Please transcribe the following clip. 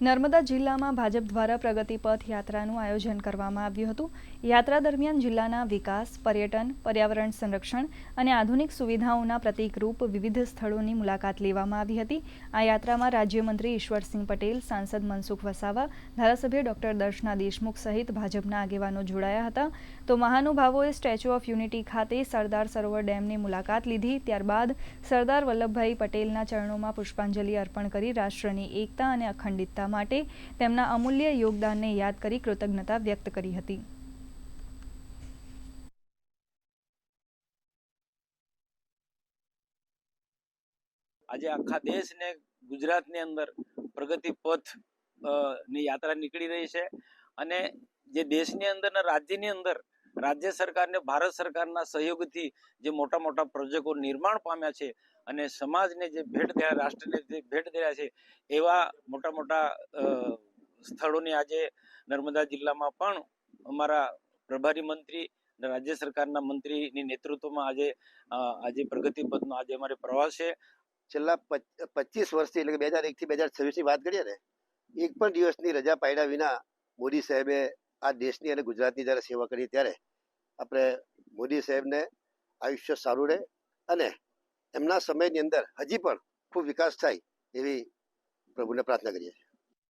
નર્મદા જિલ્લામાં ભાજપ દ્વારા પ્રગતિ પથ યાત્રાનું આયોજન કરવામાં આવ્યું હતું। યાત્રા દરમિયાન જિલ્લાના વિકાસ, પર્યટન, પર્યાવરણ સંરક્ષણ અને આધુનિક સુવિધાઓના પ્રતીકરૂપ વિવિધ સ્થળોની મુલાકાત લેવામાં આવી હતી। આ યાત્રામાં રાજ્યમંત્રી ઈશ્વરસિંહ પટેલ, સાંસદ મનસુખ વસાવા, ધારાસભ્ય ડોક્ટર દર્શના દેશમુખ સહિત ભાજપના આગેવાનો જોડાયા હતા। તો મહાનુભાવોએ સ્ટેચ્યુ ઓફ યુનિટી ખાતે સરદાર સરોવર ડેમની મુલાકાત લીધી। ત્યારબાદ સરદાર વલ્લભભાઈ પટેલના ચરણોમાં પુષ્પાંજલિ અર્પણ કરી રાષ્ટ્રની એકતા અને અખંડિતતા માટે તેમના અમૂલ્ય યોગદાનને યાદ કરી કૃતજ્ઞતા વ્યક્ત કરી હતી। આજે આખા દેશ ને ગુજરાતની અંદર પ્રગતિ પથ ની યાત્રા નીકળી રહી છે અને જે દેશની અંદર ને રાજ્યની અંદર રાજ્ય સરકારને ભારત સરકારના સહયોગથી જે મોટા મોટા પ્રોજેક્ટો નિર્માણ પામ્યા છે અને સમાજને જે ભેટ થયા, રાષ્ટ્રને જે ભેટ થયા છે એવા મોટા મોટા સ્થળોની આજે નર્મદા જિલ્લામાં પણ અમારા પ્રભારી મંત્રી રાજ્ય સરકારના મંત્રીની નેતૃત્વમાં આજે પ્રગતિ પથનો આજે અમારે પ્રવાસ છે। છેલ્લા 25 વર્ષથી એટલે કે 2001 થી 2026 ની વાત કરીએ ને, એક પણ દિવસની રજા પાડ્યા વિના મોદી સાહેબે આ દેશની અને ગુજરાતની જ્યારે સેવા કરી, ત્યારે આપણે મોદી સાહેબને આયુષ્ય સારું રહે અને એમના સમયની અંદર હજી પણ ખૂબ વિકાસ થાય એવી પ્રભુને પ્રાર્થના કરીએ છીએ।